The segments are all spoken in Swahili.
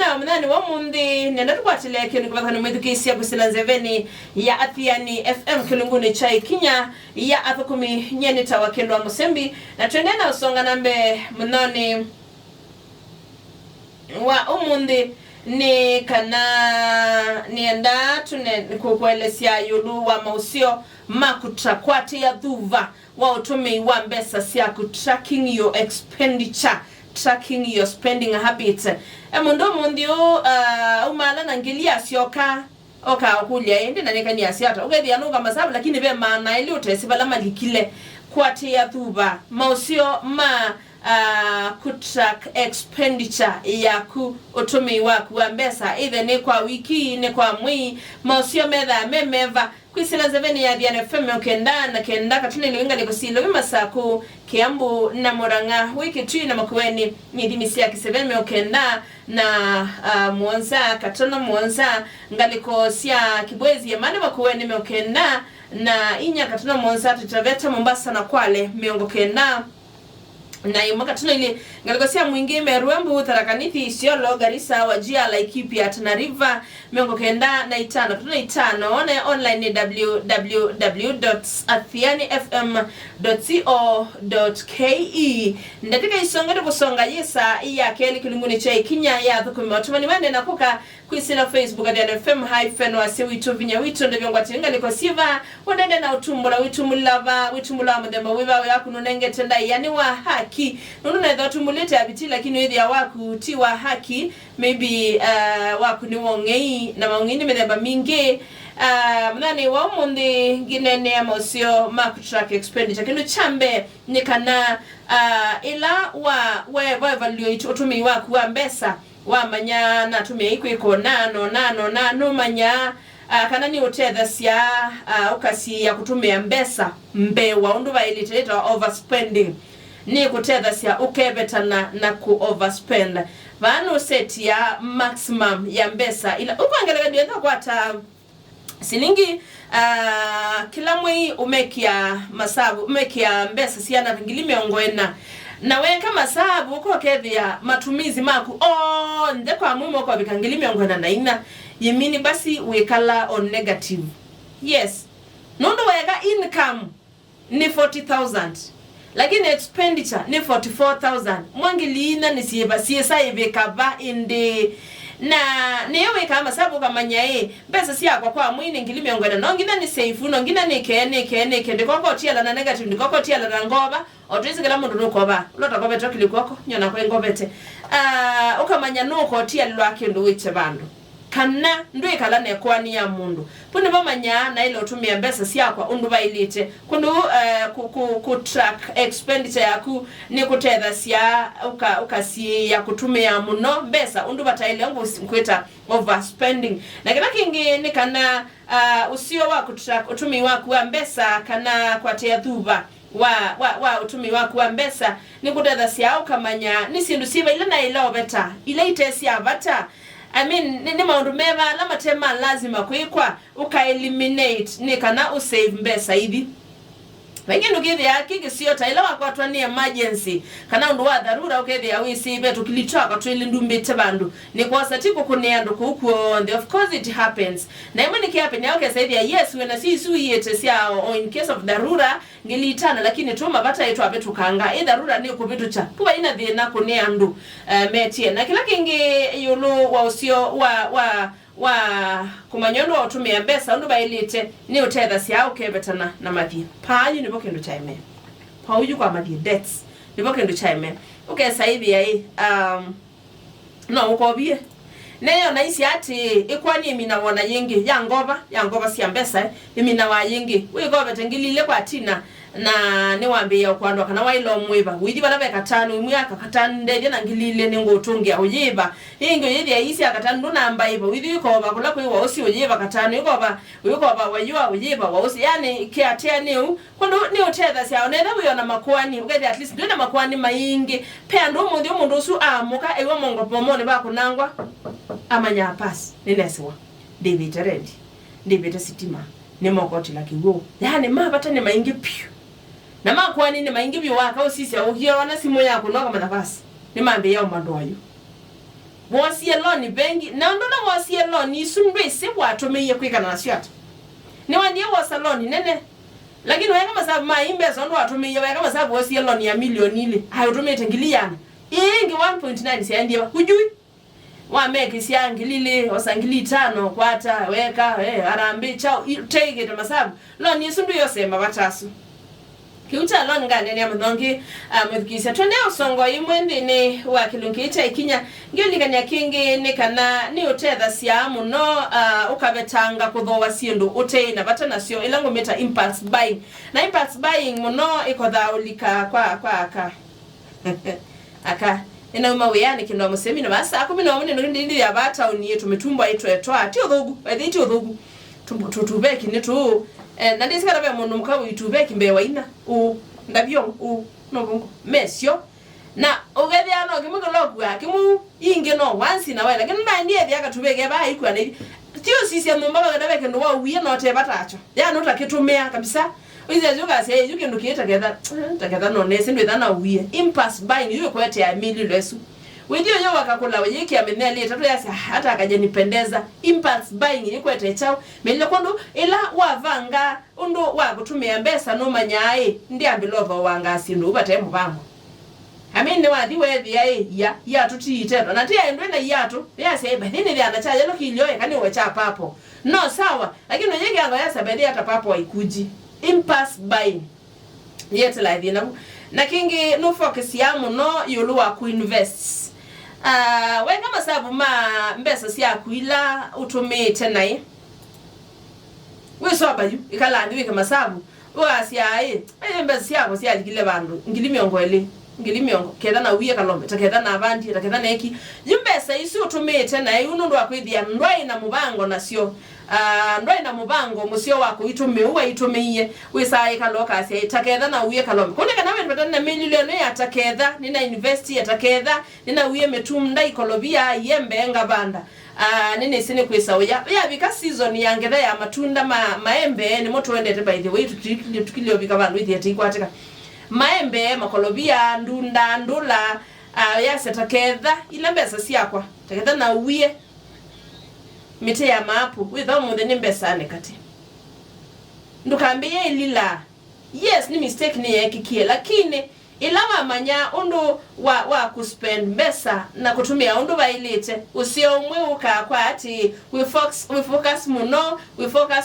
na mnani wa mundi nenda tukwatile kinu kubathani mwithukisia kusilanze veni ya Athiani FM kilunguni chai kinya ya athukumi nyeni tawakendo wa musembi na tuendena usonga nambe mnoni wa umundi ni kana nienda tune kukuelezea yulu wa mausio maku ndukwataa dhuva wa utumi wa mbesa siaku tracking your expenditure, tracking your spending habits. Mundo mundio umala nangilia sioka oka okulia ende na nekani asiata ugedi anuga masabu lakini be maana ili utesibala malikile kwatia dhuva mausio ma kutrack expenditure yaku utumi waku wa mbesa either ni kwa wiki ni kwa mwi mausio medha memeva kwisila zeveni ya Athiani FM okenda na kenda katune liwinga likosilo masaku Kiambu na Murang'a wiki tu na makueni nyidimisia kiseveni okenda na Mwanza katona Mwanza ngaliko sia Kibwezi yamani makueni meokenda na inya katona Mwanza tutaveta Mombasa na Kwale miongo kenda na yumaka tuna ili ngalikosia mwingi Meruembu Tharakanithi Isiolo Garissa Wajia Laikipia Tana River miongo kenda na itano tuna itano online ni www.athianifm.co.ke ndatika isongere kusonga yesa iya keli kilunguni chai kinya ya athukumi watumani wende na kuka kuisila Facebook Athiani FM hyphen wasi witu vinya witu ndivyo ngwati ngaliko siva wadende na utumbula witumbula mdema wiva waku nunenge tenda yani wa haki nunu na utumbulete abiti lakini hithi ya waku ti wa haki maybe waku ni wongei na maungini medeba mingi mnani wa umundi ginene ya mausio maku track expenditure kinu chambe nikana ila wa value itu utumi waku wa mbesa wa manya na tumia iko nano manya kana ni utedha sia ukasi ya kutumia mbesa mbewa unduva iliteta overspending ni kutedha sia ukebetana na ku overspend vanu set ya maximum ya mbesa ila upangeleka ndienda kwata silingi kila mwi umekia masabu umekia mbesa sia na vingili miongoena na weka masabu uko kethia matumizi maku nde kwa mumo kwa vikangili miongoena na ina yemini basi wekala on negative. Yes, nondo weka income ni 40,000 lakini expenditure ni 44,000 mwangilina ni siesa ibekava inde na newe kama sababu kama nyae pesa si akwa kwa mwini ngili miongona nongina ni safe nongina ni kene ndikoko tiala na negative ndikoko tiala na ngoba otwisi kala mundu nukoba lota kobe tokili kwako nyona kwa ngobete ukamanya nuko tiala lwake ndo wiche bandu kana ndwe kala ne kwani ya mundu pune bamanya na ile utumia mbesa si akwa undu bailite kundu ku track expenditure yaku ni kutedha sia ukasi ya kutumia muno mbesa undu bataile ngo kweta overspending na kila kingi ni kana usio wa kutrack utumi waku wa mbesa kana kwa tea dhuva wa utumi waku wa mbesa ni kutedha sia ukamanya ni sindu siba ile na ile obeta ile itesi abata I mean ni maundu meva lama tema lazima kuikwa uka eliminate ni kana usave mbesa hivi wengine ukithi ya kiki sio taila wakwatwa ni emergency kana undu wa dharura ukithi ya wisi betu kilitoka tuili ndumbite bandu ni kwa satiko kuneandu kukuo of course it happens na imani kihappen ya okay saidi ya yes wena sisu yete siya or in case of dharura ngilitana lakini tuma bata yetu abetu kanga dharura ni kubitu cha kuwa ina dhina kuneandu metie na kila kingi yulu wa usio wa kumanyondo wa utumia mbesa undu bailite ni utedha siya ukebetana na madhi paanyu niboke ndo chaime pauju kwa madhi debts niboke ndo chaime sahibi ya no ukobie neyo na isi ati ikwani imina wana yengi ya ngoba siya mbesa imina wa yengi uigobe tengilile kwa tina na niwambe ya kwando kana wailo mwiba widi bala beka tano imuyaka katanu ndeje na ngilile ningotungia uyiba ingo yidi ya isi akatanu nduna amba iba widi yuko bakula kwa wausi uyiba katanu yuko wayua uyiba wausi yani kiatia niu kundu ni utedha siya onedha uyona makuani ugedi at least nduna makuani maingi pea mundu usu amuka ewa mongo pomone bako nangwa amanya pass ninesiwa David ready David sitima ni mokoti la kiwo yani mabata ni maingi piu na makuani ni maingi biwaka usisi ya uhia wana simu yako noka madafasi ni mambe yao mandoyo mwasie loan bengi na ndo na mwasie loan isundwe sibwa atomeye kwikana na shata ni wandie wa saloni nene lakini wewe kama sababu mbesa ndo atomeye wewe kama sababu wasie loan ya milioni ile hayotomeye tengiliana ingi 1.9 siandie hujui wa make siangilile osangili 5 kwata weka arambe chao take it masabu loan isundu yosema batasu kiuta loan ngane ne mnongi mudikisa twende usongo imwende ne wa kilungicha ikinya ngiolikanya kingi ne kana ni utetha siamu no ukabetanga kuthowa siendo utei na batana sio ilango meta impulse buying na impulse buying muno ikodha ulika kwa aka ina umaweyani kindo musemi na basa 10 ndi ya bata uniye tumetumbwa Ethwa ti odhogu ti odhogu tutubeki ni tu na ndisikara be mundu mukabu itubeki mbewa ina ndabyo no bongo mesio na ogede ano kimugo logu akimu inge no once na wala kinda ndiye ya katubeke ba ikwa na tio sisi amumba gadabeke ndo wa wiye no te batacho ya no takitumia kabisa uize juga se yuke ndo kieta takeda no nese ndo dana wiye impulse buying yuko kwete ya mili lesu wedio yo wakakula weyeki ameneli tatu yasa hata akajanipendeza impulse buying yuko kwete chao melile kondo ila wavanga undo wakutumia mbesa no manyae ndi ambilova wanga sindu ubate mubango amene wadi wedi ya tutitero na tia ndo na yatu yasa badini ya anachaje lo kilio kani wecha papo no sawa lakini yeki anga yasa bedi hata papo haikuji impulse buying yet like na kingi no focus ya muno yoluwa ku invest we kama sababu mbesa si akuila utumete naye we so abayu ikalandi we kama sababu wasi aye mbesa yako si alikile bandu ngilimiongo keda na wiye kalombe takeda na abandi takeda na eki yimbesa isi utumete naye unondo akwithia ndwai na mubango nasio ndwai na mubango musio wako itumeiye wisaye kaloka asi takeda na wiye kalombe kone kana wewe patana milioni ya takeda nina invest ya takeda nina wiye metumnda ikolobia yembe ngabanda nini sine kwisa ya bika season yangeda ya matunda maembe ni moto wendete by the way tukilio bika bandu ithi atikwatika maembe makolobia ndula yase takeda ila mbesa siakwa takeda na wiye mite ya mapu without more than mbesa nekati ndukambie ilila yes ni mistake ni yekikie lakini ilawa manya undo wa kuspend mbesa na kutumia undo bailete usiomwe ukakwa ati we focus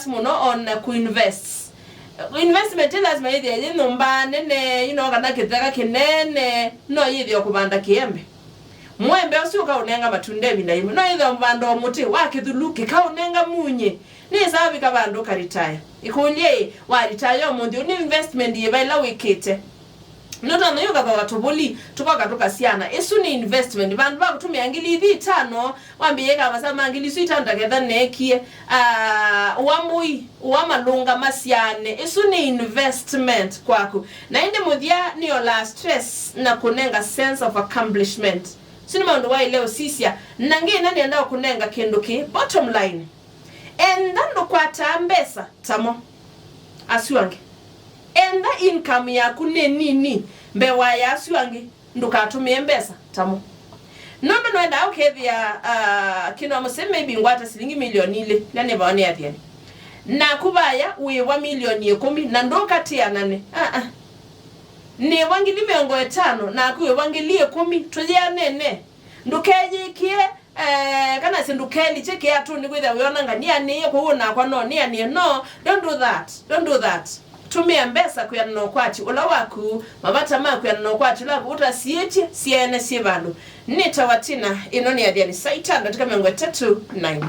muno on kuinvest investment lazima yidi nomba nene kana kithaka kinene no yidi okubanda kiembe mwembe usiuka unenga matunde bilaimo no yidi ombanda omuti wakithuluke ka unenga munye ni sababu kabando karitaya ikulie wa retire omundi ni investment yebaila wikete nota no yoga kwa toboli tukaka siana esu ni investment bandu bakutumia ngili 5 wambiye kama sama ngili 5 takeda nekie uwamalunga masiane esu ni investment kwako na inde mudia ni ola stress na kunenga sense of accomplishment sinema ndo wai leo sisia nange nani anda kunenga kendoki bottom line ndukwataa mbesa tamo asuange enda income ya kunenini mbewa ya asuange ndukatumie mbesa tamo nondo noenda ukethia kino amuseme bingwata silingi milioni ile nane baone Athiani na kubaya uwe milioni 10 na ndokatia nane ne wangili 5 na kuwe wangili 10 tujia nene ndukejikie kana sindukeli cheke atu ni kwitha wiona ngania ni kuona kwa no ni no don't do that tumia mbesa kuya ndukwachi ula waku mabata maku ya ndukwachi lako utasieti siene sibalo nitawatina inoni Athiani saita katika 3 9